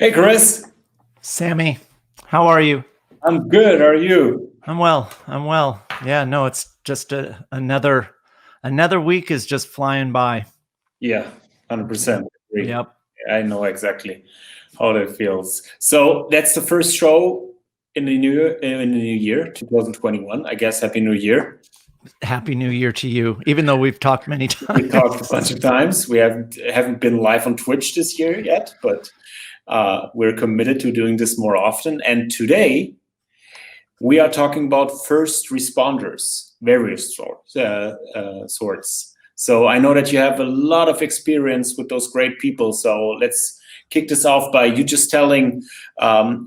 Hey, Chris. Sammy, how are you? I'm good. How are you? I'm well. I'm well. Yeah, no, it's just another week is just flying by. Yeah, 100% agree. Yep. I know exactly how that feels. So that's the first show in the new year, 2021. I guess Happy New Year. Happy New Year to you. Even though we've talked many We talked a times. bunch of times. We haven't been live on Twitch this year yet, but we're committed to doing this more often. And today we are talking about first responders, various sorts. So I know that you have a lot of experience with those great people. So let's kick this off by you just telling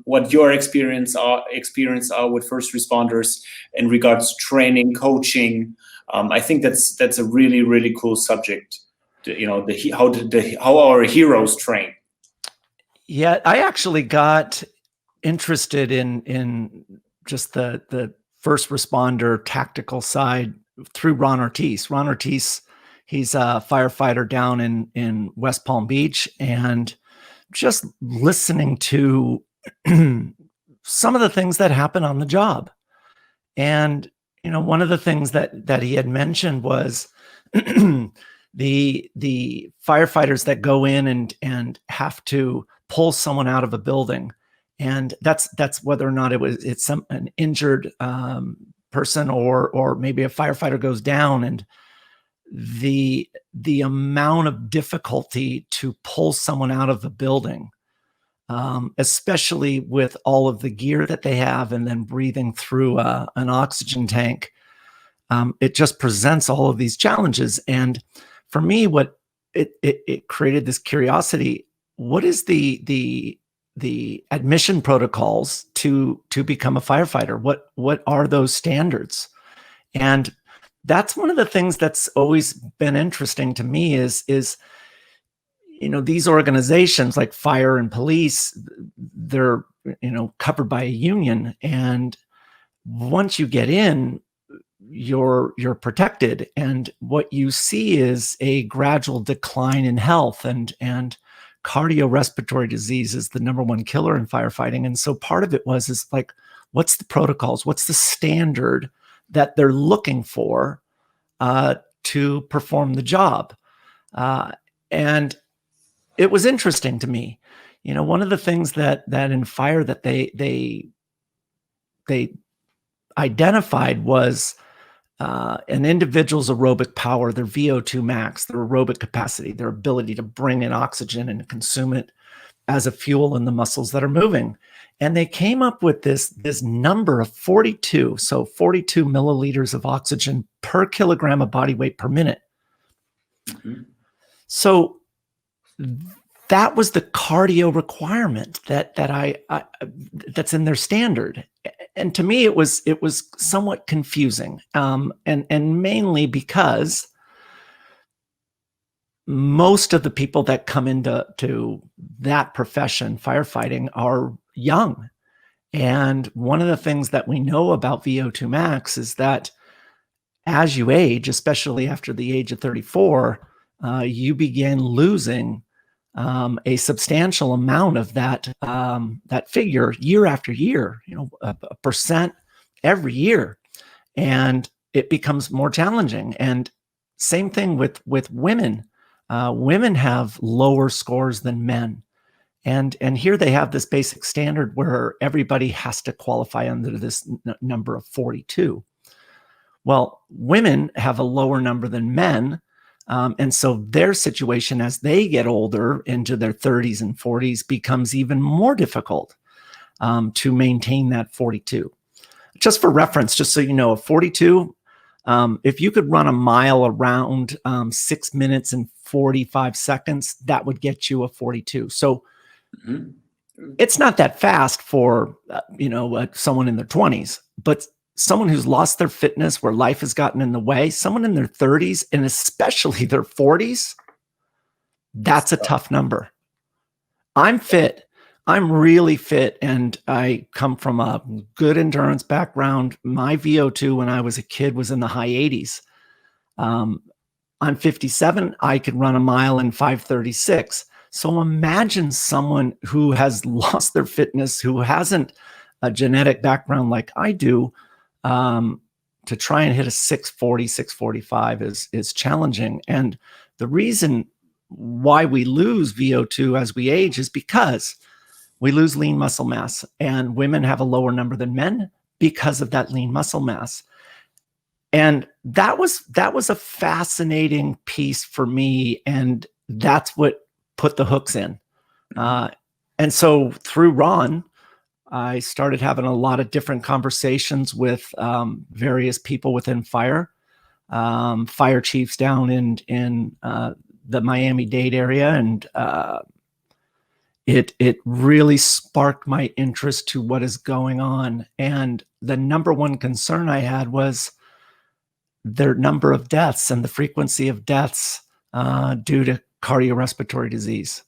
what your experience are with first responders in regards to training, coaching. I think that's a really cool subject. How our heroes train. Yeah, I actually got interested in just the first responder tactical side through Ron Ortiz. Ron Ortiz, he's a firefighter down in West Palm Beach, and just listening to some of the things that happen on the job. And one of the things that he had mentioned was the firefighters that go in and have to pull someone out of a building, and that's whether or not it's an injured person or maybe a firefighter goes down, and the amount of difficulty to pull someone out of the building, especially with all of the gear that they have and then breathing through an oxygen tank. It just presents all of these challenges. And for me, what it created this curiosity: what is the admission protocols to become a firefighter? What are those standards? And that's one of the things that's always been interesting to me is these organizations like fire and police, they're covered by a union, and once you get in, you're protected, and what you see is a gradual decline in health, and cardiorespiratory disease is the number one killer in firefighting. And so part of it is like, what's the protocols, what's the standard that they're looking for to perform the job? And it was interesting to me. One of the things that in fire that they identified was an individual's aerobic power, their VO2 max, their aerobic capacity, their ability to bring in oxygen and consume it as a fuel in the muscles that are moving. And they came up with this number of 42, so 42 milliliters of oxygen per kilogram of body weight per minute. Mm-hmm. So that was the cardio requirement that's in their standard. And to me, it was somewhat confusing, and mainly because most of the people that come into that profession, firefighting, are young. And one of the things that we know about VO2 max is that as you age, especially after the age of 34, you begin losing a substantial amount of that figure year after year, a percent every year, and it becomes more challenging. And same thing with women. Women have lower scores than men, and here they have this basic standard where everybody has to qualify under this number of 42. Well, women have a lower number than men. And so their situation as they get older into their 30s and 40s becomes even more difficult to maintain that 42. Just for reference, just so you know, a 42, if you could run a mile around 6 minutes and 45 seconds, that would get you a 42. So it's not that fast for, someone in their 20s, but someone who's lost their fitness, where life has gotten in the way, someone in their 30s and especially their 40s, that's a tough number. I'm fit. I'm really fit, and I come from a good endurance background. My VO2 when I was a kid was in the high 80s. I'm 57. I could run a mile in 5:36. So imagine someone who has lost their fitness, who hasn't a genetic background like I do, to try and hit a 640, 645 is challenging. And the reason why we lose VO2 as we age is because we lose lean muscle mass, and women have a lower number than men because of that lean muscle mass. And that was a fascinating piece for me, and that's what put the hooks in. And so through Ron, I started having a lot of different conversations with various people within fire chiefs down in the Miami-Dade area, and it really sparked my interest to what is going on. And the number one concern I had was their number of deaths and the frequency of deaths due to cardiorespiratory disease.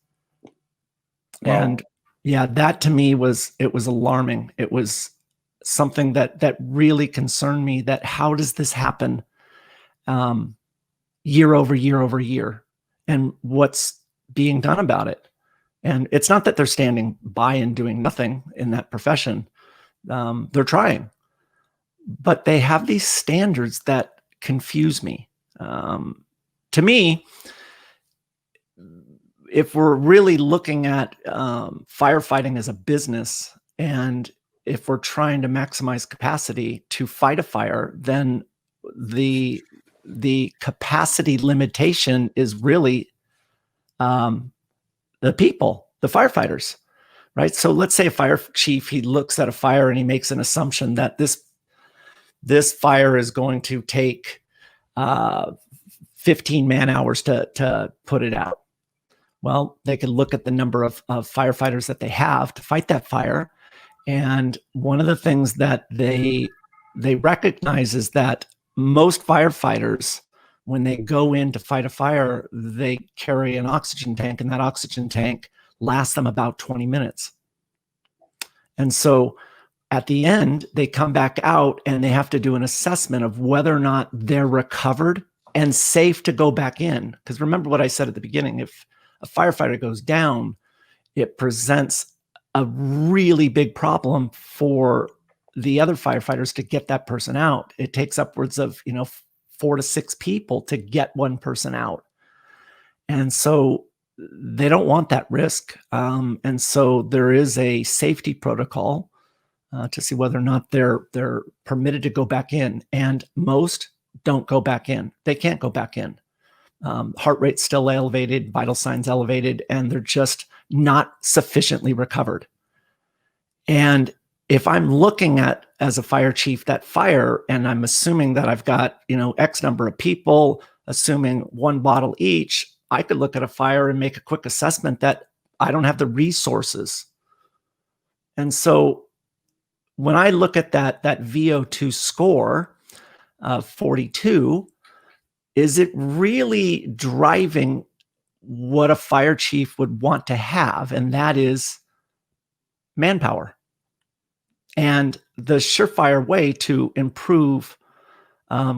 Wow. And yeah, that to me was alarming. It was something that really concerned me, that how does this happen year over year over year, and what's being done about it? And it's not that they're standing by and doing nothing in that profession. They're trying, but they have these standards that confuse me. To me, if we're really looking at firefighting as a business, and if we're trying to maximize capacity to fight a fire, then the capacity limitation is really the people, the firefighters, right? So let's say a fire chief, he looks at a fire and he makes an assumption that this fire is going to take 15 man hours to put it out. Well, they could look at the number of firefighters that they have to fight that fire. And one of the things that they recognize is that most firefighters, when they go in to fight a fire, they carry an oxygen tank, and that oxygen tank lasts them about 20 minutes. And so at the end, they come back out and they have to do an assessment of whether or not they're recovered and safe to go back in. Because remember what I said at the beginning, if a firefighter goes down, it presents a really big problem for the other firefighters to get that person out. It takes upwards of 4 to 6 people to get one person out. And so they don't want that risk. And so there is a safety protocol to see whether or not they're permitted to go back in. And most don't go back in. They can't go back in. Heart rate's still elevated, vital signs elevated, and they're just not sufficiently recovered. And if I'm looking at, as a fire chief, that fire, and I'm assuming that I've got, X number of people, assuming 1 bottle each, I could look at a fire and make a quick assessment that I don't have the resources. And so when I look at that VO2 score of 42, is it really driving what a fire chief would want to have? And that is manpower. And the surefire way to improve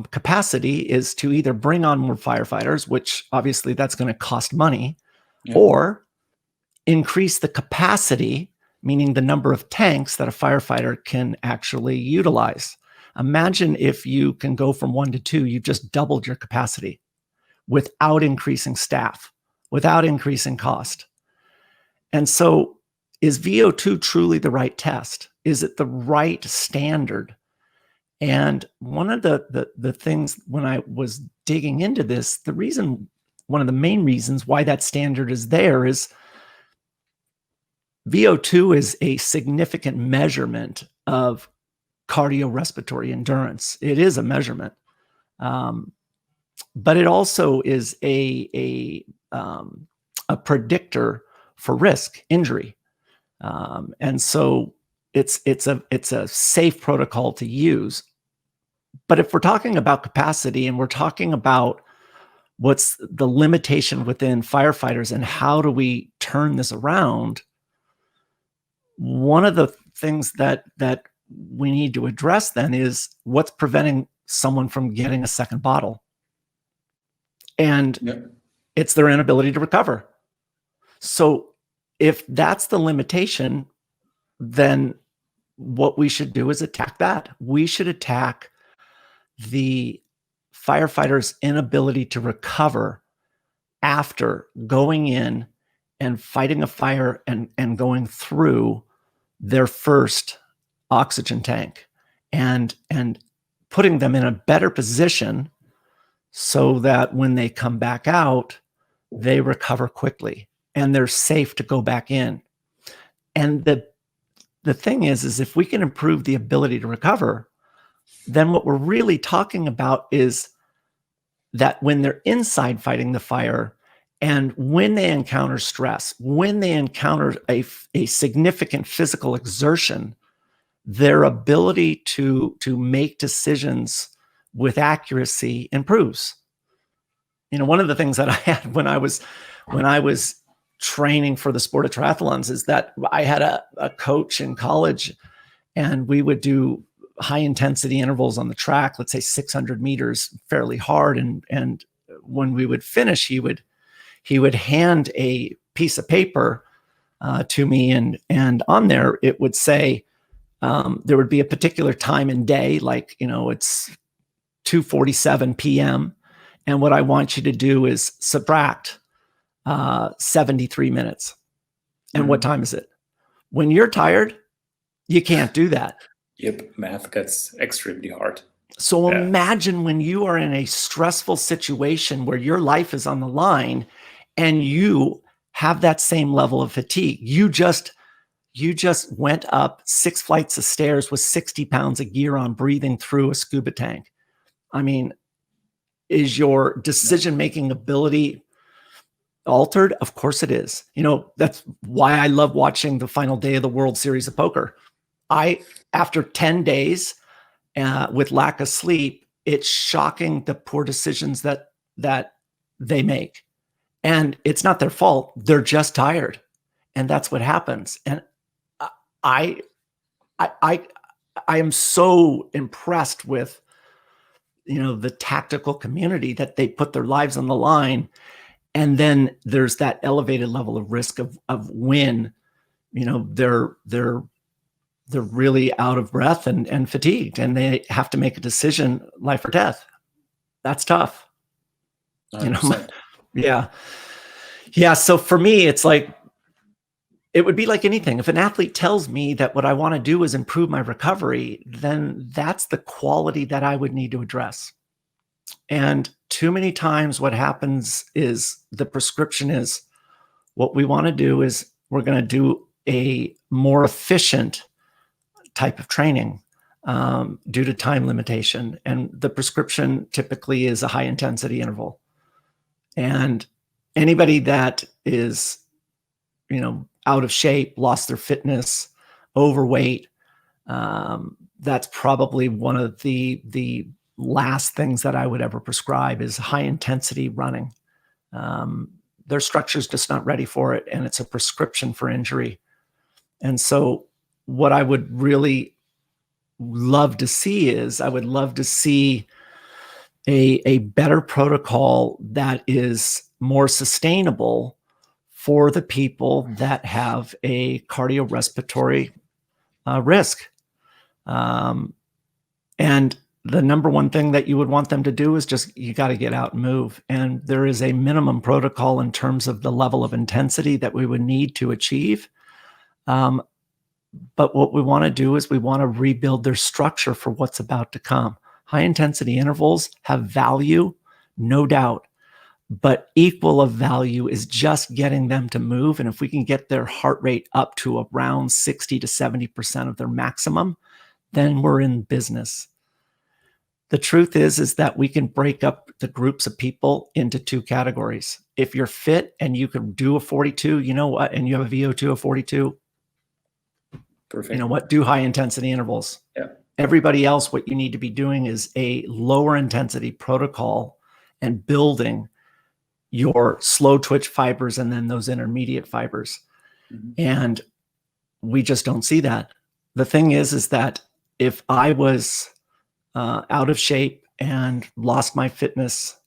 capacity is to either bring on more firefighters, which obviously that's going to cost money, or increase the capacity, meaning the number of tanks that a firefighter can actually utilize. Imagine if you can go from 1 to 2, you've just doubled your capacity without increasing staff, without increasing cost. And so is VO2 truly the right test? Is it the right standard? And one of the things when I was digging into this, one of the main reasons why that standard is there is VO2 is a significant measurement of cardiorespiratory endurance. It is a measurement, but it also is a predictor for risk, injury, and so it's a safe protocol to use. But if we're talking about capacity and we're talking about what's the limitation within firefighters and how do we turn this around, one of the things that we need to address then is what's preventing someone from getting a second bottle. And it's their inability to recover. So if that's the limitation, then what we should do is attack that. We should attack the firefighter's inability to recover after going in and fighting a fire and going through their first oxygen tank, and putting them in a better position so that when they come back out, they recover quickly and they're safe to go back in. And the thing is if we can improve the ability to recover, then what we're really talking about is that when they're inside fighting the fire, and when they encounter stress, when they encounter a significant physical exertion, their ability to make decisions with accuracy improves. One of the things that I had when I was training for the sport of triathlons is that I had a coach in college, and we would do high intensity intervals on the track, let's say 600 meters, fairly hard. And when we would finish, he would hand a piece of paper to me, and on there it would say there would be a particular time and day, like it's 2:47 p.m. and what I want you to do is subtract 73 minutes. And what time is it? When you're tired, you can't do that. Yep, math gets extremely hard. So imagine when you are in a stressful situation where your life is on the line and you have that same level of fatigue. You just went up 6 flights of stairs with 60 pounds of gear on, breathing through a scuba tank. I mean, is your decision-making ability altered? Of course it is. That's why I love watching the final day of the World Series of Poker. After 10 days with lack of sleep, it's shocking the poor decisions that they make. And it's not their fault. They're just tired. And that's what happens. And I am so impressed with, the tactical community, that they put their lives on the line. And then there's that elevated level of risk of when, they're really out of breath and fatigued, and they have to make a decision, life or death. That's tough. 100%. Yeah. So for me, it's like, it would be like anything. If an athlete tells me that what I want to do is improve my recovery, then that's the quality that I would need to address. And too many times what happens is the prescription is, what we want to do is we're going to do a more efficient type of training due to time limitation. And the prescription typically is a high intensity interval. And anybody that is, out of shape, lost their fitness, overweight, that's probably one of the last things that I would ever prescribe is high intensity running. Their structure's just not ready for it, and it's a prescription for injury. And so what I would really love to see is, I would love to see a better protocol that is more sustainable for the people that have a cardiorespiratory risk. And the number one thing that you would want them to do is just, you got to get out and move. And there is a minimum protocol in terms of the level of intensity that we would need to achieve. But what we want to do is we want to rebuild their structure for what's about to come. High intensity intervals have value, no doubt, but equal of value is just getting them to move. And if we can get their heart rate up to around 60 to 70% of their maximum, then we're in business. The truth is that we can break up the groups of people into 2 categories. If you're fit and you can do a 42, you know what, and you have a VO2 of 42, Perfect. you know what, do high intensity intervals. Yeah. Everybody else, what you need to be doing is a lower intensity protocol and building your slow twitch fibers and then those intermediate fibers. Mm-hmm. And we just don't see that. The thing is that if I was out of shape and lost my fitness,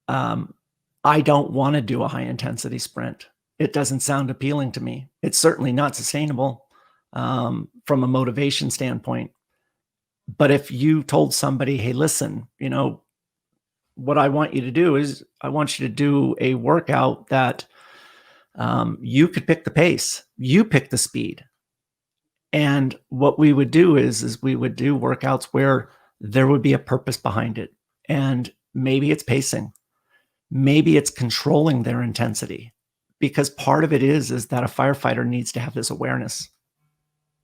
I don't want to do a high intensity sprint. It doesn't sound appealing to me. It's certainly not sustainable from a motivation standpoint. But if you told somebody, hey, listen, what I want you to do is I want you to do a workout that you could pick the pace, you pick the speed. And what we would do is we would do workouts where there would be a purpose behind it. And maybe it's pacing. Maybe it's controlling their intensity, because part of it is that a firefighter needs to have this awareness.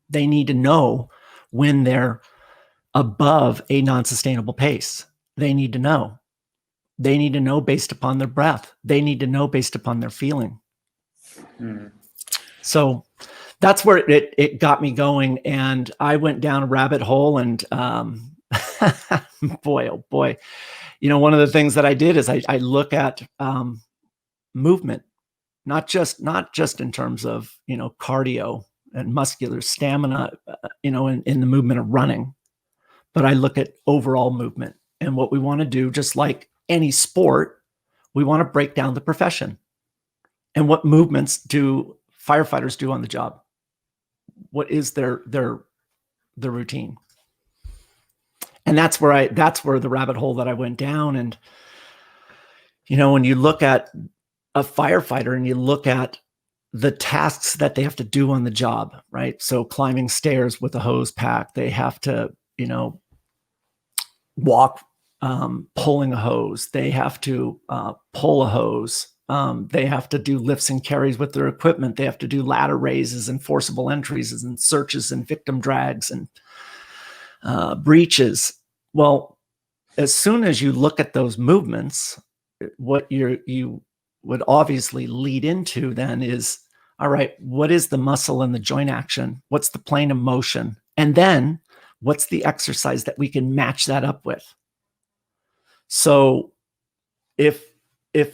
They need to know when they're above a non-sustainable pace. They need to know. They need to know based upon their breath. They need to know based upon their feeling. So that's where it got me going. And I went down a rabbit hole, and boy, oh boy. One of the things that I did is I look at movement, not just in terms of, cardio and muscular stamina, in the movement of running, but I look at overall movement. And what we want to do, just like any sport, we want to break down the profession. And what movements do firefighters do on the job? What is their routine? And that's where the rabbit hole that I went down. And, when you look at a firefighter and you look at the tasks that they have to do on the job, right? So climbing stairs with a hose pack, they have to, walk, pulling a hose. They have to pull a hose. They have to do lifts and carries with their equipment. They have to do ladder raises and forcible entries and searches and victim drags and breaches. Well, as soon as you look at those movements, what you would obviously lead into then is, all right, what is the muscle and the joint action? What's the plane of motion? And then what's the exercise that we can match that up with? So if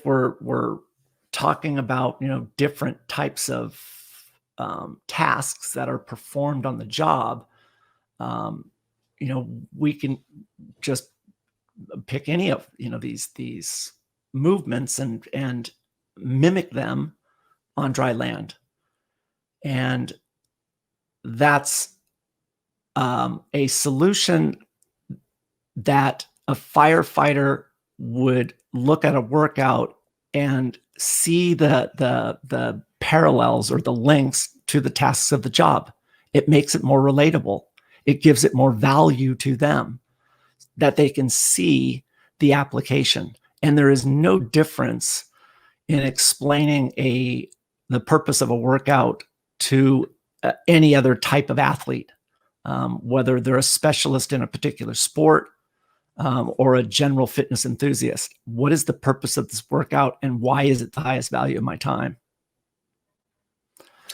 we're talking about, different types of tasks that are performed on the job, we can just pick any of, these movements and mimic them on dry land. And that's a solution that a firefighter would look at a workout and see the parallels or the links to the tasks of the job. It makes it more relatable. It gives it more value to them, that they can see the application. And there is no difference in explaining the purpose of a workout to any other type of athlete, whether they're a specialist in a particular sport or a general fitness enthusiast. What is the purpose of this workout, and why is it the highest value of my time?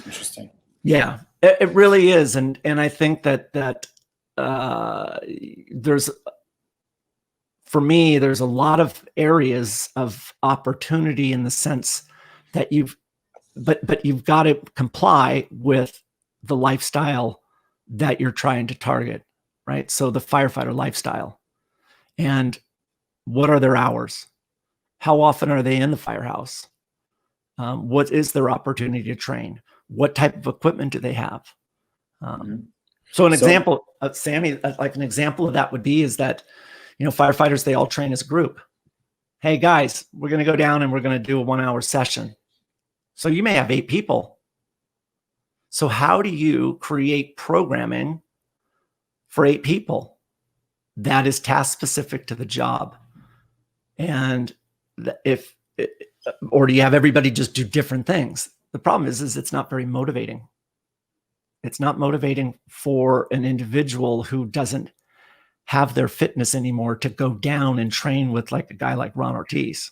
Interesting. Yeah, it really is. And I think that there's, for me, there's a lot of areas of opportunity in the sense that you've got to comply with the lifestyle that you're trying to target, right? So the firefighter lifestyle. And what are their hours? How often are they in the firehouse? What is their opportunity to train? What type of equipment do they have? So an example, Sammy, like an example of that would be is that, firefighters, they all train as a group. Hey guys, we're going to go down and we're going to do a 1-hour session. So you may have 8 people. So how do you create programming for 8 people that is task specific to the job? And or do you have everybody just do different things? The problem is it's not very motivating. It's not motivating for an individual who doesn't have their fitness anymore to go down and train with like a guy like Ron Ortiz.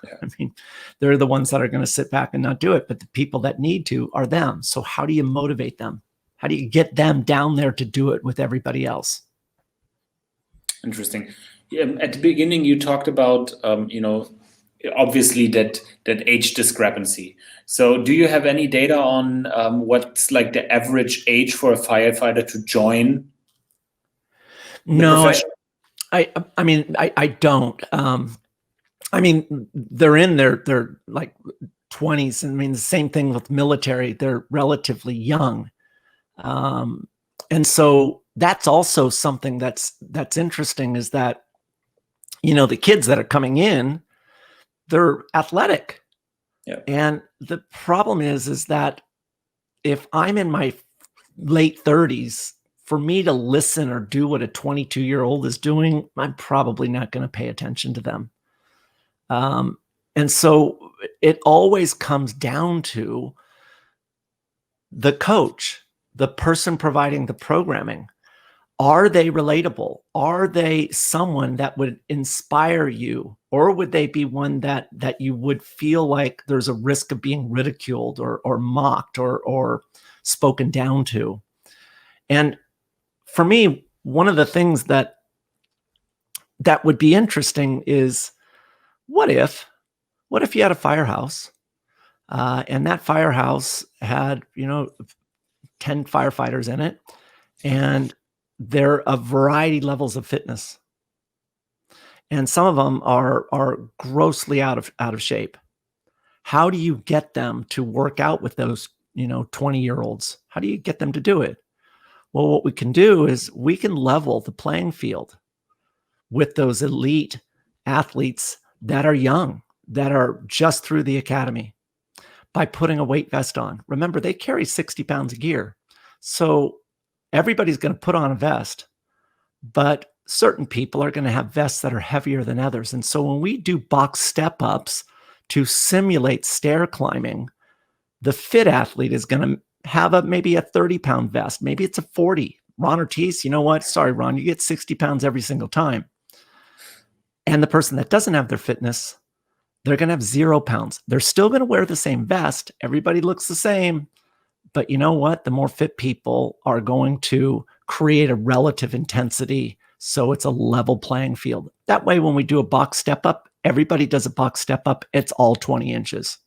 Yeah. I mean, they're the ones that are going to sit back and not do it, but the people that need to are them. So how do you motivate them? How do you get them down there to do it with everybody else? Interesting. Yeah, at the beginning, you talked about, obviously that age discrepancy. So do you have any data on what's like the average age for a firefighter to join the profession? I mean, I don't. I mean, they're in their like 20s. I mean, the same thing with military, they're relatively young. And so that's also something that's interesting, is that, the kids that are coming in, they're athletic. Yeah. And the problem is that if I'm in my late 30s, for me to listen or do what a 22-year-old is doing, I'm probably not going to pay attention to them. And so it always comes down to the coach, the person providing the programming. Are they relatable? Are they someone that would inspire you? Or would they be one that you would feel like there's a risk of being ridiculed or mocked or spoken down to? And for me, one of the things that would be interesting is, what if you had a firehouse, and that firehouse had 10 firefighters in it, and they're a variety levels of fitness, and some of them are grossly out of shape. How do you get them to work out with those 20-year-olds? How do you get them to do it? Well, what we can do is we can level the playing field with those elite athletes that are young, that are just through the academy, by putting a weight vest on. Remember, they carry 60 pounds of gear. So everybody's going to put on a vest, but certain people are going to have vests that are heavier than others. And so when we do box step ups to simulate stair climbing, the fit athlete is going to have maybe a 30-pound vest. Maybe it's a 40. Ron Ortiz, you know what? Sorry, Ron, you get 60 pounds every single time. And the person that doesn't have their fitness, they're going to have 0 pounds. They're still going to wear the same vest. Everybody looks the same. But you know what? The more fit people are going to create a relative intensity, so it's a level playing field. That way, when we do a box step up, everybody does a box step up. It's all 20 inches.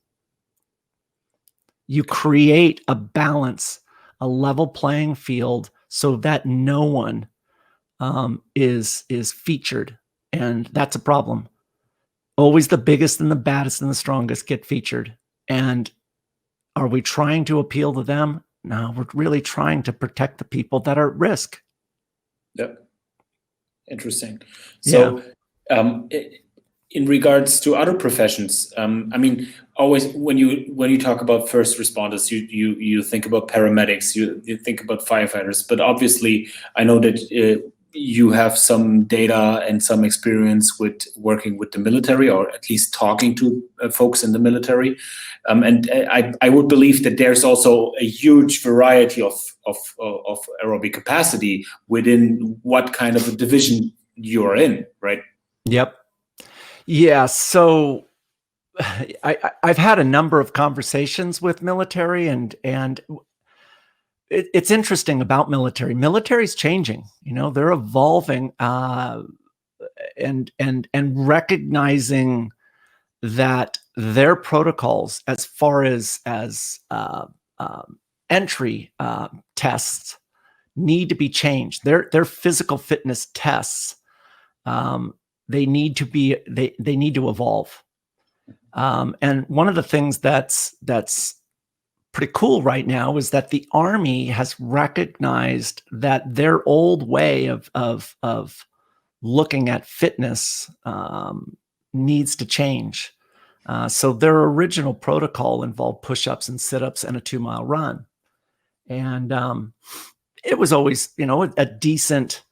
You create a balance, a level playing field, so that no one is featured. And that's a problem. Always the biggest and the baddest and the strongest get featured. And are we trying to appeal to them? No, we're really trying to protect the people that are at risk. Yep. Interesting. So, in regards to other professions, I mean, always when you talk about first responders, you think about paramedics, you think about firefighters, but obviously, I know that you have some data and some experience with working with the military, or at least talking to folks in the military. And I would believe that there's also a huge variety of aerobic capacity within what kind of a division you're in, right? Yep. Yeah. So I've had a number of conversations with military, and it's interesting about military. Military's changing. They're evolving, and recognizing that their protocols, as far as entry tests, need to be changed. Their physical fitness tests, they need to be they need to evolve. And one of the things that's pretty cool right now is that the Army has recognized that their old way of looking at fitness needs to change. So their original protocol involved push-ups and sit-ups and a 2-mile run. And it was always, a decent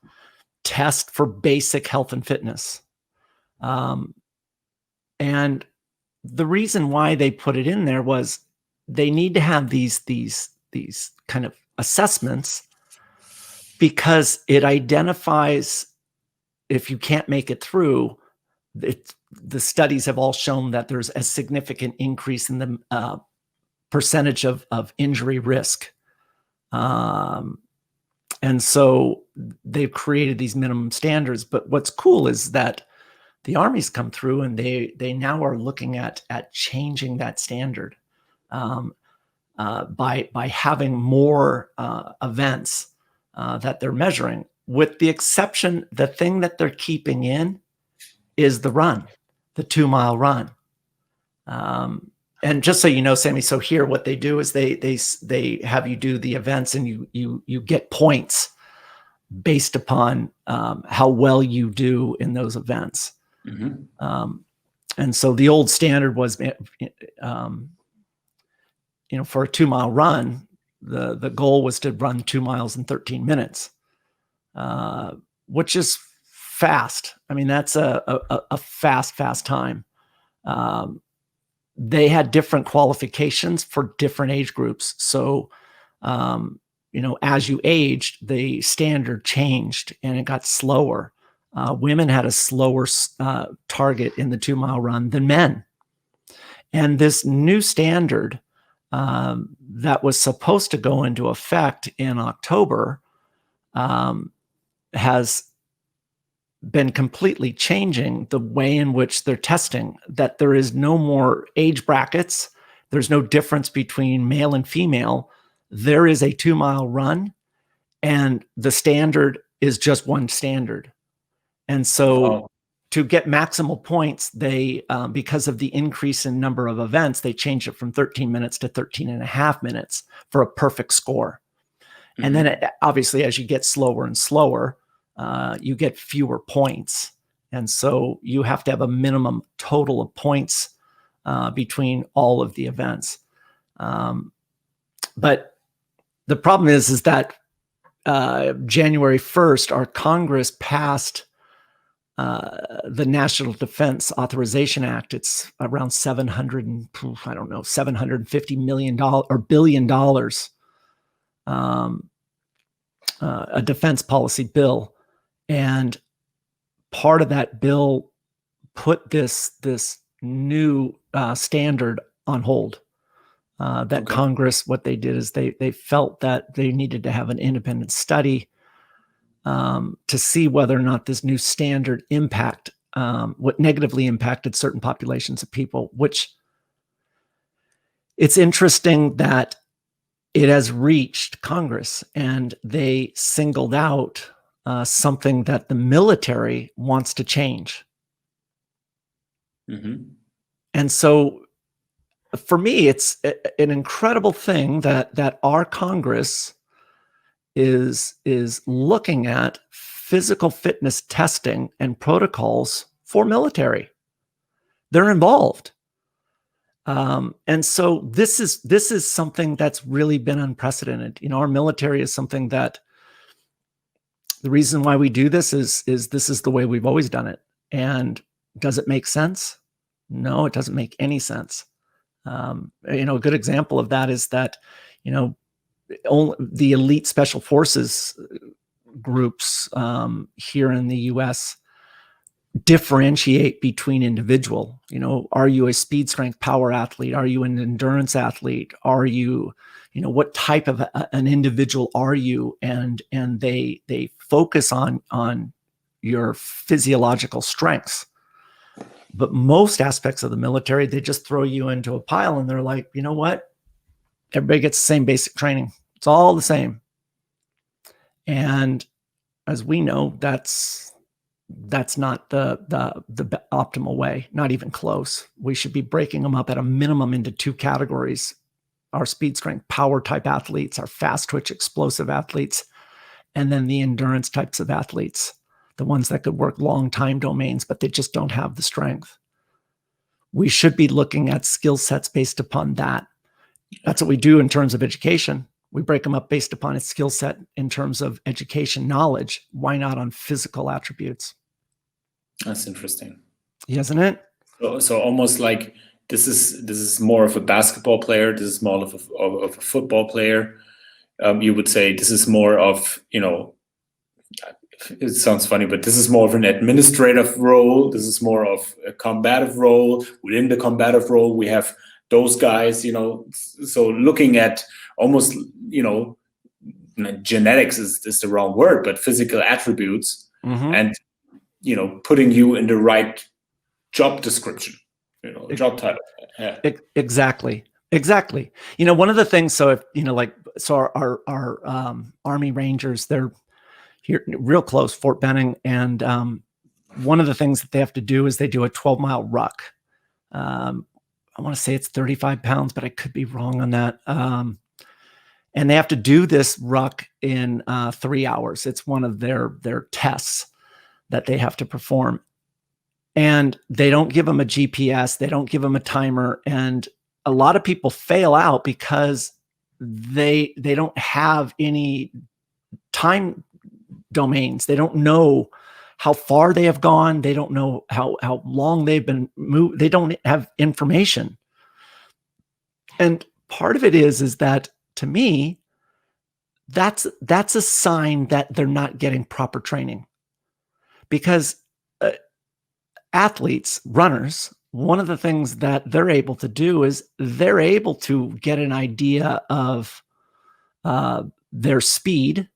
test for basic health and fitness. And the reason why they put it in there was they need to have these kind of assessments, because it identifies if you can't make it through. The studies have all shown that there's a significant increase in the percentage of injury risk. And so they've created these minimum standards. But what's cool is that the Army's come through, and they now are looking at changing that standard by having more events that they're measuring. With the exception, the thing that they're keeping in is the run, the 2-mile run. And just so you know, Sammy, so here what they do is they have you do the events, and you get points based upon how well you do in those events. And so the old standard was, for a 2-mile run, the goal was to run 2 miles in 13 minutes, which is fast. I mean, that's a fast time. They had different qualifications for different age groups. So, as you aged, the standard changed and it got slower. Women had a slower target in the 2-mile run than men. And this new standard that was supposed to go into effect in October has been completely changing the way in which they're testing, that there is no more age brackets. There's no difference between male and female. There is a 2-mile run, and the standard is just one standard. And so to get maximal points, they, because of the increase in number of events, they changed it from 13 minutes to 13 and a half minutes for a perfect score. And then obviously, as you get slower and slower, you get fewer points. And so you have to have a minimum total of points between all of the events. But the problem is that January 1st, our Congress passed the National Defense Authorization Act. It's around $750 million or $1 billion, a defense policy bill. And part of that bill put this new standard on hold. Congress, what they did is they felt that they needed to have an independent study to see whether or not this new standard what negatively impacted certain populations of people, which it's interesting that it has reached Congress, and they singled out something that the military wants to change. And so for me, it's an incredible thing that our Congress is looking at physical fitness testing and protocols for military. They're involved. And so this is something that's really been unprecedented. Our military is something that the reason why we do this is this is the way we've always done it. And does it make sense? No, it doesn't make any sense. A good example of that is that, the elite special forces groups here in the U.S. differentiate between individual. Are you a speed strength power athlete? Are you an endurance athlete? Are you, what type of an individual are you? And they focus on your physiological strengths. But most aspects of the military, they just throw you into a pile and they're like, you know what? Everybody gets the same basic training. It's all the same. And as we know, that's not the optimal way, not even close. We should be breaking them up at a minimum into 2 categories: our speed strength power type athletes, our fast twitch explosive athletes, and then the endurance types of athletes, the ones that could work long time domains, but they just don't have the strength. We should be looking at skill sets based upon that. That's what we do in terms of education. We break them up based upon its skill set in terms of education knowledge. Why not on physical attributes? That's interesting, isn't it? So almost like this is more of a basketball player. This is more of a football player. You would say this is more of, it sounds funny, but this is more of an administrative role. This is more of a combative role. Within the combative role, we have those guys, so looking at almost, genetics is the wrong word, but physical attributes, and, putting you in the right job description, job title. Yeah. Exactly. One of the things, so if, our Army Rangers, they're here real close, Fort Benning. And one of the things that they have to do is they do a 12-mile ruck. I want to say it's 35 pounds, but I could be wrong on that. And they have to do this ruck in 3 hours. It's one of their tests that they have to perform. And they don't give them a GPS. They don't give them a timer. And a lot of people fail out because they don't have any time domains. They don't know how far they have gone. They don't know how long they've been moved. They don't have information. And part of it is that, to me, that's a sign that they're not getting proper training. Because athletes, runners, one of the things that they're able to do is they're able to get an idea of their speed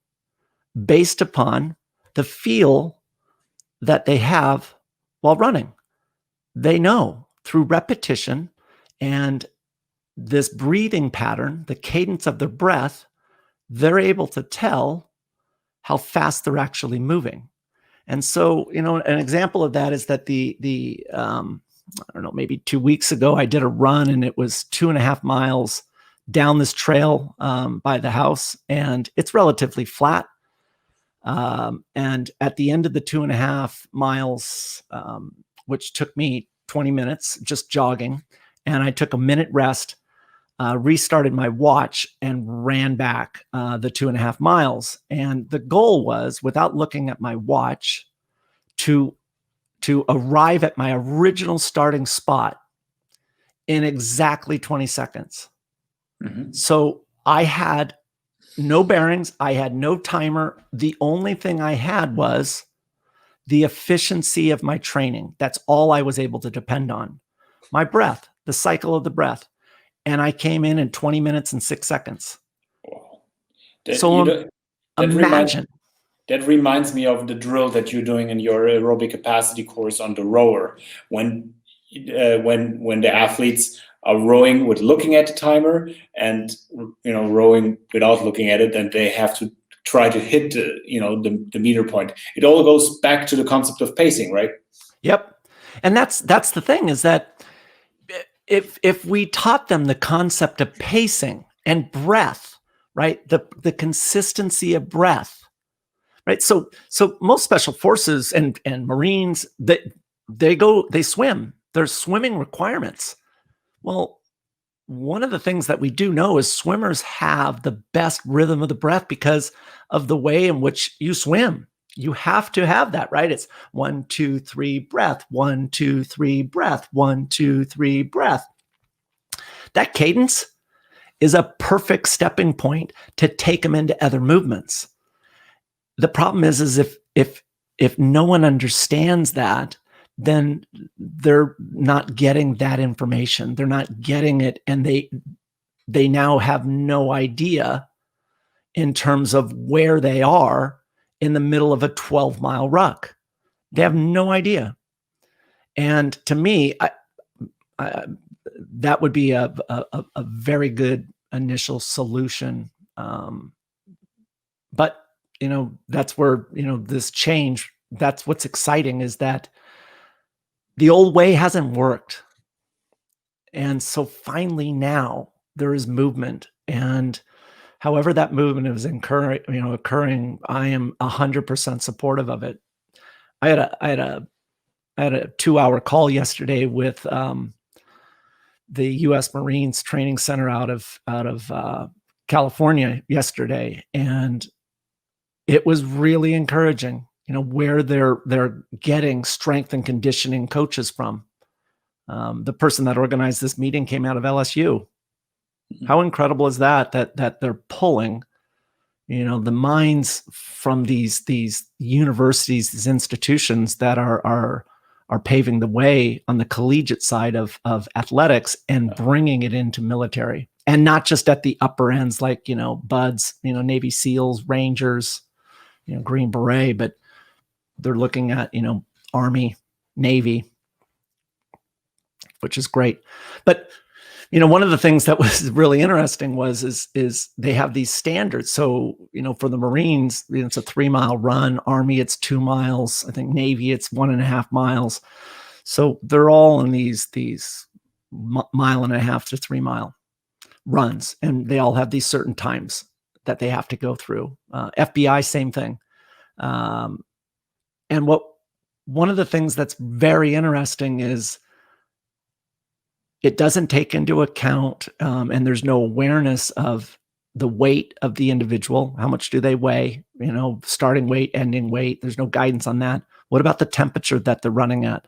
based upon the feel that they have while running. They know through repetition and this breathing pattern, the cadence of their breath, they're able to tell how fast they're actually moving. And so, an example of that is that I don't know, maybe 2 weeks ago, I did a run, and it was 2.5 miles down this trail by the house, and it's relatively flat. And at the end of the 2.5 miles, which took me 20 minutes just jogging, and I took a minute rest, restarted my watch, and ran back the 2.5 miles. And the goal was, without looking at my watch, to arrive at my original starting spot in exactly 20 seconds. Mm-hmm. So I had no bearings. I had no timer. The only thing I had was the efficiency of my training. That's all I was able to depend on. My breath, the cycle of the breath. And I came in 20 minutes and 6 seconds. Wow. Imagine. That reminds me of the drill that you're doing in your aerobic capacity course on the rower. When the athletes are rowing with looking at the timer and rowing without looking at it, and they have to try to hit the meter point. It all goes back to the concept of pacing, right? Yep. And that's the thing, is that if we taught them the concept of pacing and breath, right? The consistency of breath, right? So most special forces and Marines, they swim. There's swimming requirements. Well, one of the things that we do know is swimmers have the best rhythm of the breath because of the way in which you swim. You have to have that, right? It's 1, 2, 3, breath, 1, 2, 3, breath, 1, 2, 3, breath. That cadence is a perfect stepping point to take them into other movements. The problem is if no one understands that, then they're not getting that information. They're not getting it, and they now have no idea in terms of where they are in the middle of a 12-mile ruck. They have no idea. And to me, that would be a very good initial solution. But that's where this change. That's what's exciting, is that the old way hasn't worked. And so finally now there is movement. And however that movement is occurring, I am 100% supportive of it. I had a 2-hour call yesterday with the U.S. Marines Training Center out of California yesterday, and it was really encouraging. Where they're getting strength and conditioning coaches from. The person that organized this meeting came out of LSU. Mm-hmm. How incredible is that they're pulling, the minds from these universities, these institutions that are paving the way on the collegiate side of athletics, and bringing it into military, and not just at the upper ends like BUDS, Navy SEALs, Rangers, Green Beret, but they're looking at, Army, Navy, which is great. But, one of the things that was really interesting is they have these standards. So, for the Marines, it's a 3-mile run. Army, it's 2 miles. I think Navy, it's 1.5 miles. So they're all in these mile and a half to 3 mile runs, and they all have these certain times that they have to go through. FBI, same thing. And one of the things that's very interesting is it doesn't take into account, and there's no awareness of the weight of the individual. How much do they weigh? Starting weight, ending weight. There's no guidance on that. What about the temperature that they're running at?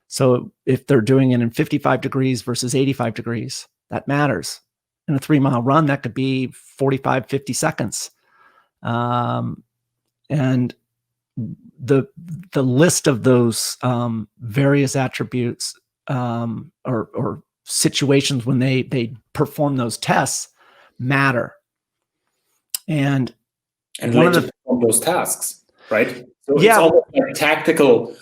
So if they're doing it in 55 degrees versus 85 degrees, that matters. In a 3 mile run, that could be 45, 50 seconds. And the list of those various attributes or situations when they perform those tests matter. And one of perform those tasks, right? So it's almost like tactical,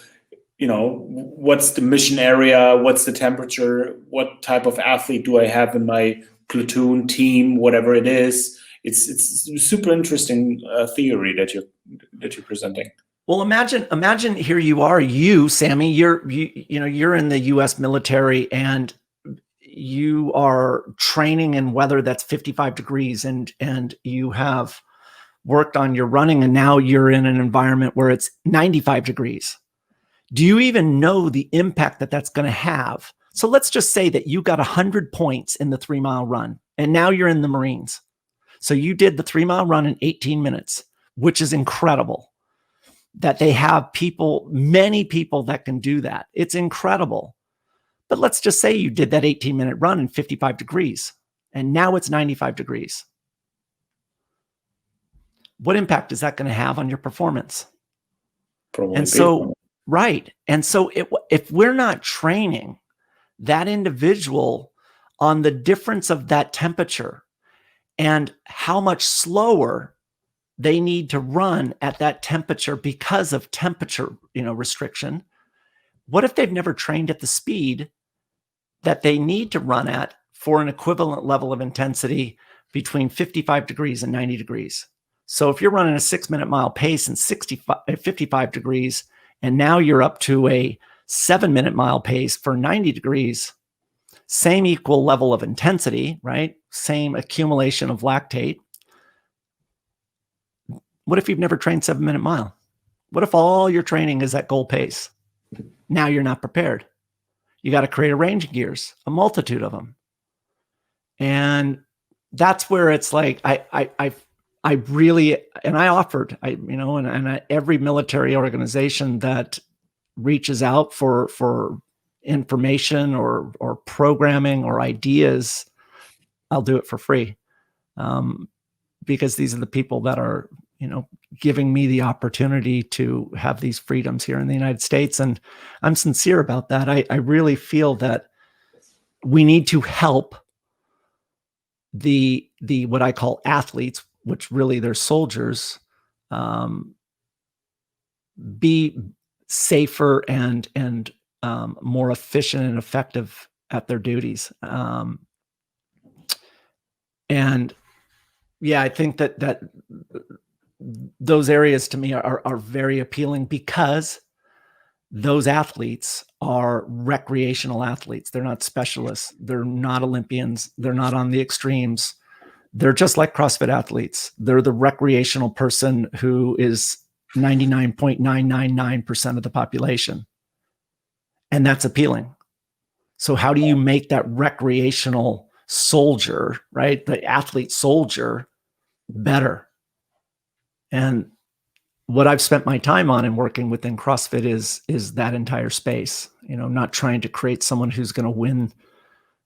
what's the mission area? What's the temperature? What type of athlete do I have in my platoon, team, whatever it is? It's super interesting theory that you're presenting. Well, imagine here you are, Sammy, you're in the U.S. military and you are training in weather that's 55 degrees and you have worked on your running and now you're in an environment where it's 95 degrees. Do you even know the impact that that's going to have? So let's just say that you got 100 points in the 3 mile run and now you're in the Marines. So you did the 3 mile run in 18 minutes, which is incredible that they have many people that can do that. It's incredible. But let's just say you did that 18-minute run in 55 degrees and now it's 95 degrees. What impact is that going to have on your performance? Probably. And so, right. And so if we're not training that individual on the difference of that temperature and how much slower they need to run at that temperature because of temperature, restriction, what if they've never trained at the speed that they need to run at for an equivalent level of intensity between 55 degrees and 90 degrees? So if you're running a 6-minute mile pace in 55 degrees, and now you're up to a 7-minute mile pace for 90 degrees, same equal level of intensity, right? Same accumulation of lactate. What if you've never trained 7-minute mile? What if all your training is at goal pace? Now you're not prepared. You got to create a range of gears, a multitude of them. And that's where it's like, I really, and I offered, every military organization that reaches out for information or programming or ideas, I'll do it for free. Because these are the people that are, giving me the opportunity to have these freedoms here in the United States. And I'm sincere about that. I really feel that we need to help the what I call athletes, which really they're soldiers, be safer and more efficient and effective at their duties. And yeah, I think that those areas to me are very appealing because those athletes are recreational athletes. They're not specialists. They're not Olympians. They're not on the extremes. They're just like CrossFit athletes. They're the recreational person who is 99.999% of the population. And that's appealing. So how do you make that recreational soldier, right? The athlete soldier better? And what I've spent my time on and working within CrossFit is that entire space, not trying to create someone who's going to win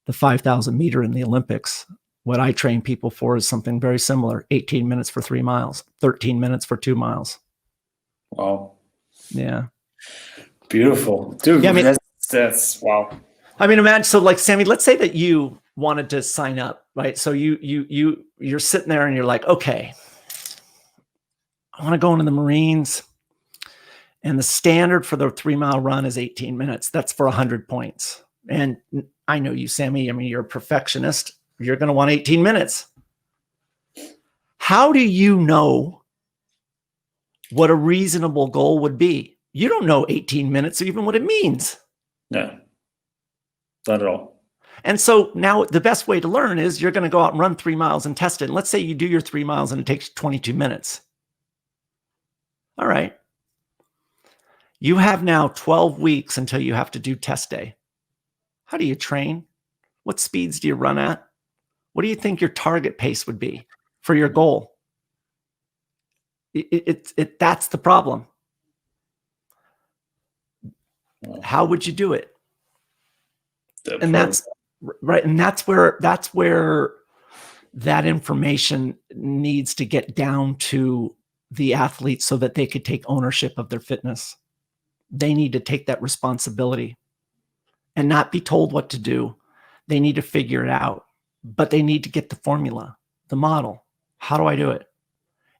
the 5,000 meter in the Olympics. What I train people for is something very similar: 18 minutes for 3 miles, 13 minutes for 2 miles. Wow. Yeah. Beautiful. Dude, yeah, that's wow. I mean, imagine, so like, Sammy, let's say that you wanted to sign up, right? So you're sitting there and you're like, okay, I want to go into the Marines, and the standard for the 3 mile run is 18 minutes. That's for 100 points. And I know you, Sammy, I mean, you're a perfectionist. You're going to want 18 minutes. How do you know what a reasonable goal would be? You don't know 18 minutes or even what it means. No, not at all. And so now the best way to learn is you're going to go out and run 3 miles and test it. And let's say you do your 3 miles and it takes 22 minutes. All right. You have now 12 weeks until you have to do test day. How do you train? What speeds do you run at? What do you think your target pace would be for your goal? That's the problem. How would you do it? And that's right. And that's where that information needs to get down to the athletes so that they could take ownership of their fitness. They need to take that responsibility and not be told what to do. They need to figure it out, but they need to get the formula, the model. How do I do it?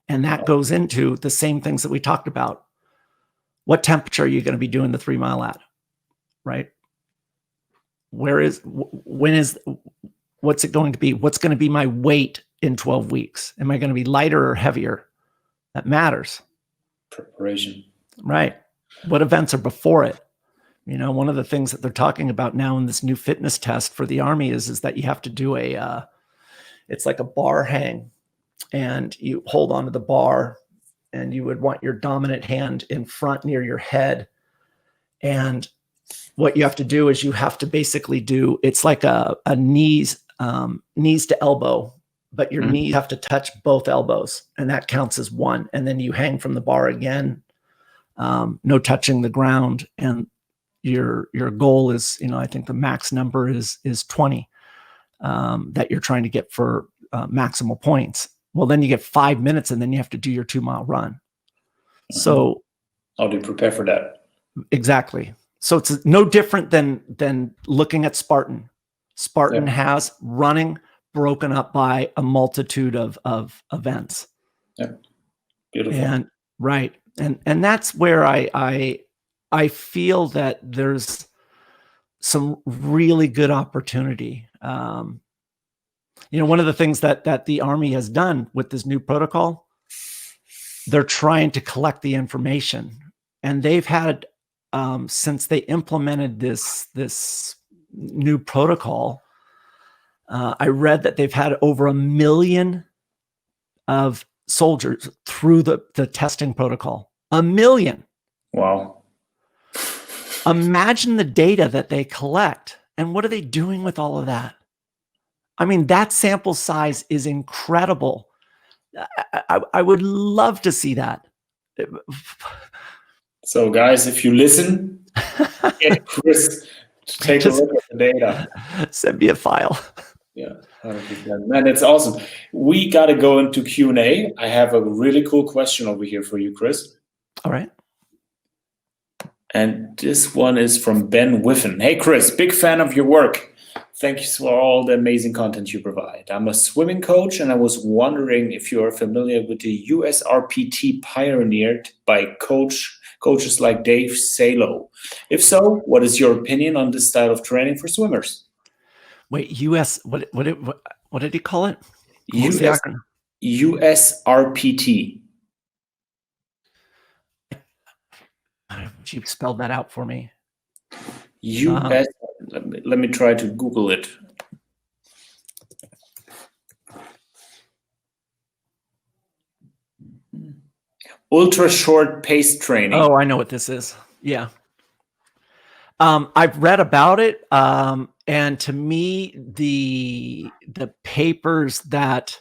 And that goes into the same things that we talked about. What temperature are you going to be doing the 3 mile at? Right? What's it going to be? What's going to be my weight in 12 weeks? Am I going to be lighter or heavier? That matters. Preparation. Right. What events are before it? You know, one of the things that they're talking about now in this new fitness test for the Army is that you have to do it's like a bar hang, and you hold onto the bar, and you would want your dominant hand in front near your head. And what you have to do is you have to basically do, it's like a knees to elbow, but your knees have to touch both elbows, and that counts as one. And then you hang from the bar again, no touching the ground. And your goal is, you know, I think the max number is 20 that you're trying to get for maximal points. Well, then you get 5 minutes, and then you have to do your 2 mile run. So how do you prepare for that? Exactly. So it's no different than looking at Spartan. Spartan has running broken up by a multitude of events. Yeah. Beautiful. And right. And that's where I feel that there's some really good opportunity. You know, one of the things that the Army has done with this new protocol, they're trying to collect the information, and they've had since they implemented this new protocol, I read that they've had over 1 million of soldiers through the testing protocol. 1 million. Wow. Imagine the data that they collect, and what are they doing with all of that? I mean, that sample size is incredible. I would love to see that. So guys, if you listen, get Chris to take a look at the data. Send me a file. Yeah, 100%. Man, it's awesome. We got to go into Q&A. I have a really cool question over here for you, Chris. All right. And this one is from Ben Whiffen. Hey, Chris, big fan of your work. Thanks for all the amazing content you provide. I'm a swimming coach, and I was wondering if you are familiar with the USRPT pioneered by coaches like Dave Salo. If so, what is your opinion on this style of training for swimmers? Wait, what did he call it? USRPT. You spelled that out for me. Let me try to Google it. Ultra short pace training. Oh, I know what this is. Yeah. I've read about it. And to me, the papers that,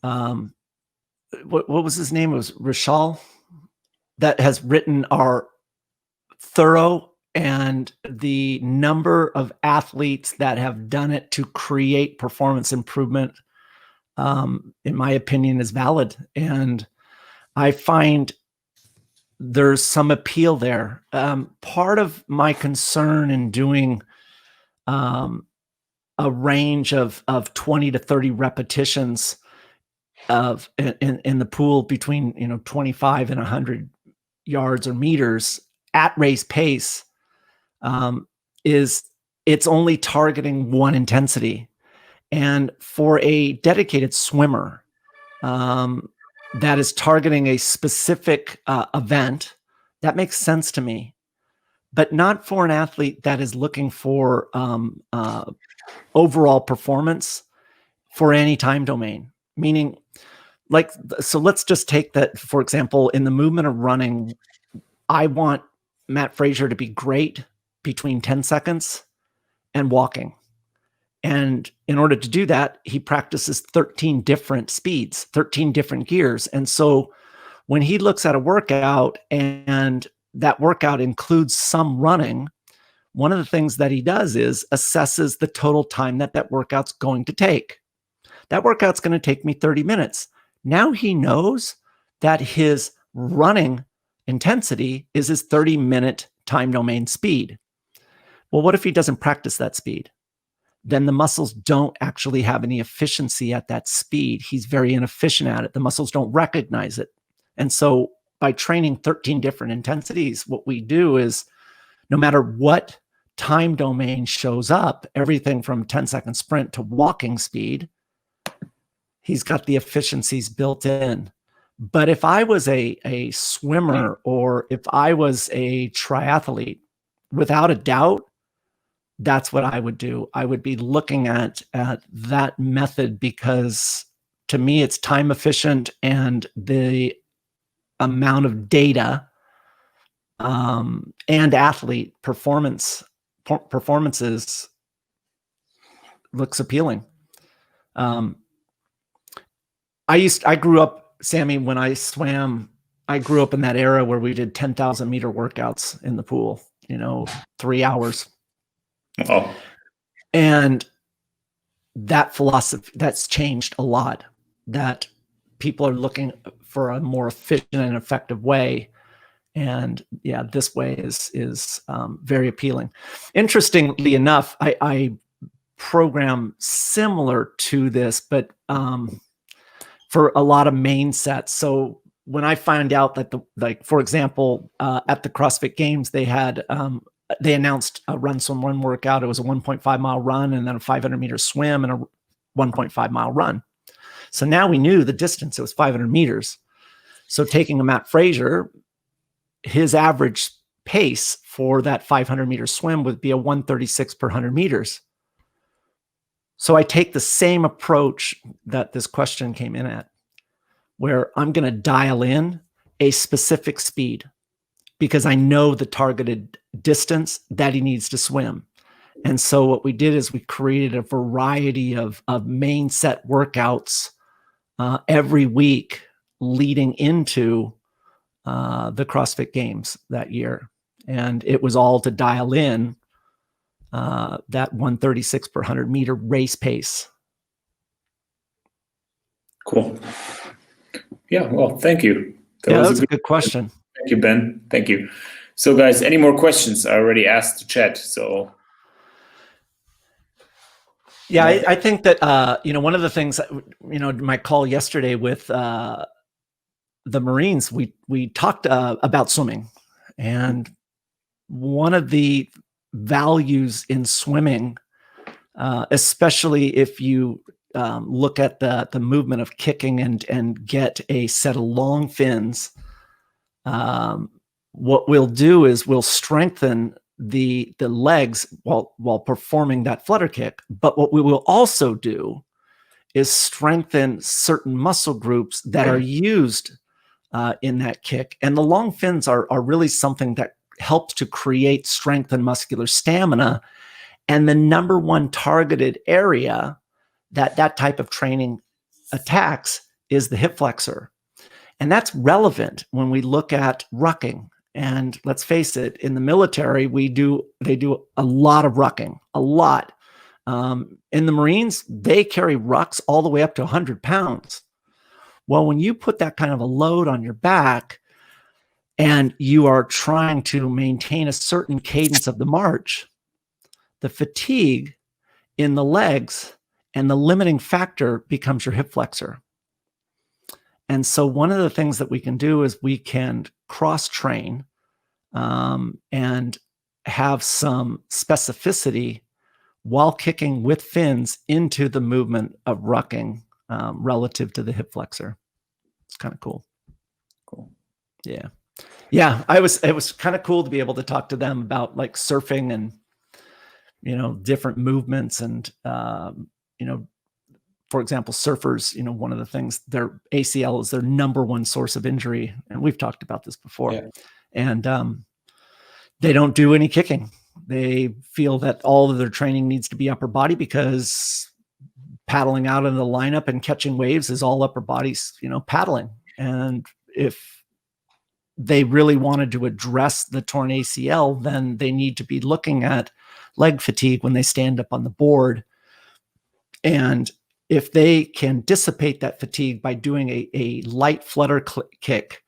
what was his name? It was Rishal that has written are thorough, and the number of athletes that have done it to create performance improvement, in my opinion, is valid. And I find there's some appeal there. Part of my concern in doing a range of 20 to 30 repetitions in the pool between 25 and 100 yards or meters at race pace is it's only targeting one intensity. And for a dedicated swimmer that is targeting a specific event, that makes sense to me. but not for an athlete that is looking for overall performance for any time domain. Meaning, like, so let's just take that, for example, in the movement of running, I want Matt Fraser to be great between 10 seconds and walking. And in order to do that, he practices 13 different speeds, 13 different gears. And so when he looks at a workout and that workout includes some running, one of the things that he does is assesses the total time that that workout's going to take. That workout's going to take me 30 minutes. Now he knows that his running intensity is his 30-minute time domain speed. Well, what if he doesn't practice that speed? Then the muscles don't actually have any efficiency at that speed. He's very inefficient at it. The muscles don't recognize it. And so by training 13 different intensities, what we do is no matter what time domain shows up, everything from 10-second sprint to walking speed, he's got the efficiencies built in. But if I was a swimmer or if I was a triathlete, without a doubt, that's what I would do. I would be looking at that method because to me, it's time efficient and the amount of data and athlete performances looks appealing. I grew up, Sammy, when I swam, I grew up in that era where we did 10,000 meter workouts in the pool, 3 hours. Oh. And that philosophy, that's changed a lot, that people are looking for a more efficient and effective way. And yeah, this way is very appealing. Interestingly enough, I program similar to this, but for a lot of main sets. So when I find out that for example, at the CrossFit Games, they announced a run, swim, run workout. It was a 1.5 mile run and then a 500 meter swim and a 1.5 mile run. So now we knew the distance, it was 500 meters. So taking a Matt Fraser, his average pace for that 500 meter swim would be a 136 per 100 meters. So I take the same approach that this question came in at, where I'm going to dial in a specific speed because I know the targeted distance that he needs to swim. And so what we did is we created a variety of main set workouts every week leading into the CrossFit Games that year. And it was all to dial in that 136 per 100 meter race pace. Cool. Yeah, well, thank you. That was a good question. Thank you, Ben. Thank you. So guys, any more questions? I already asked the chat, so. Yeah, I think that, one of the things, my call yesterday with the Marines, we talked about swimming, and one of the values in swimming, especially if you look at the movement of kicking and get a set of long fins, what we'll do is we'll strengthen the legs while performing that flutter kick. But what we will also do is strengthen certain muscle groups that are used in that kick. And the long fins are really something that helps to create strength and muscular stamina. And the number one targeted area that type of training attacks is the hip flexor. And that's relevant when we look at rucking. And let's face it, in the military, they do a lot of rucking, a lot. In the Marines, they carry rucks all the way up to 100 pounds. Well, when you put that kind of a load on your back and you are trying to maintain a certain cadence of the march, the fatigue in the legs and the limiting factor becomes your hip flexor. And so one of the things that we can do is we can cross-train and have some specificity while kicking with fins into the movement of rucking relative to the hip flexor. It's kind of cool. Cool. Yeah. Yeah, it was kind of cool to be able to talk to them about like surfing and, you know, different movements and, you know, for example, surfers, you know, one of the things, their ACL is their number one source of injury. And we've talked about this before. Yeah. And they don't do any kicking. They feel that all of their training needs to be upper body because paddling out in the lineup and catching waves is all upper bodies, you know, paddling. And if they really wanted to address the torn ACL, then they need to be looking at leg fatigue when they stand up on the board. And if they can dissipate that fatigue by doing a light flutter kick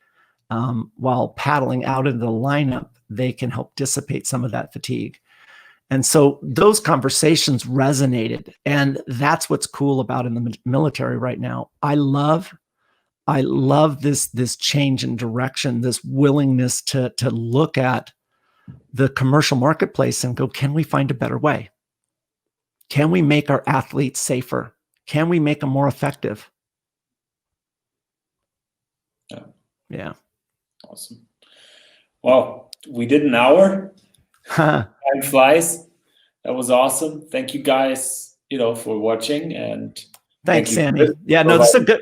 while paddling out into the lineup, they can help dissipate some of that fatigue. And so those conversations resonated. And that's what's cool about in the military right now. I love this change in direction, this willingness to look at the commercial marketplace and go, can we find a better way? Can we make our athletes safer? Can we make them more effective? Yeah. Awesome. Well, we did an hour. Time flies. That was awesome. Thank you guys, you know, for watching, and thanks, Sammy. Yeah, no, this is a good.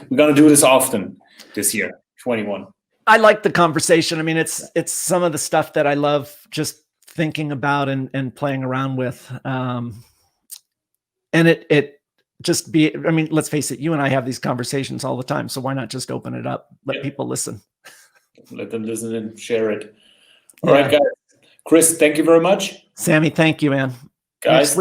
We're gonna do this often this year, 21. I like the conversation. I mean, it's some of the stuff that I love just thinking about and playing around with. And it just be, I mean, let's face it, you and I have these conversations all the time. So why not just open it up, let people listen? Let them listen and share it. All right, guys. Chris, thank you very much. Sammy, thank you, man. Guys,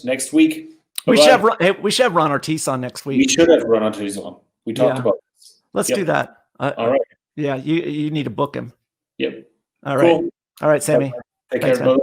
next week. We should have Ron Ortiz on next week. We should have Ron Ortiz on. We talked about this. Let's do that. All right. Yeah, you need to book him. Yep. All right. Cool. All right, Sammy. Take care. Bye.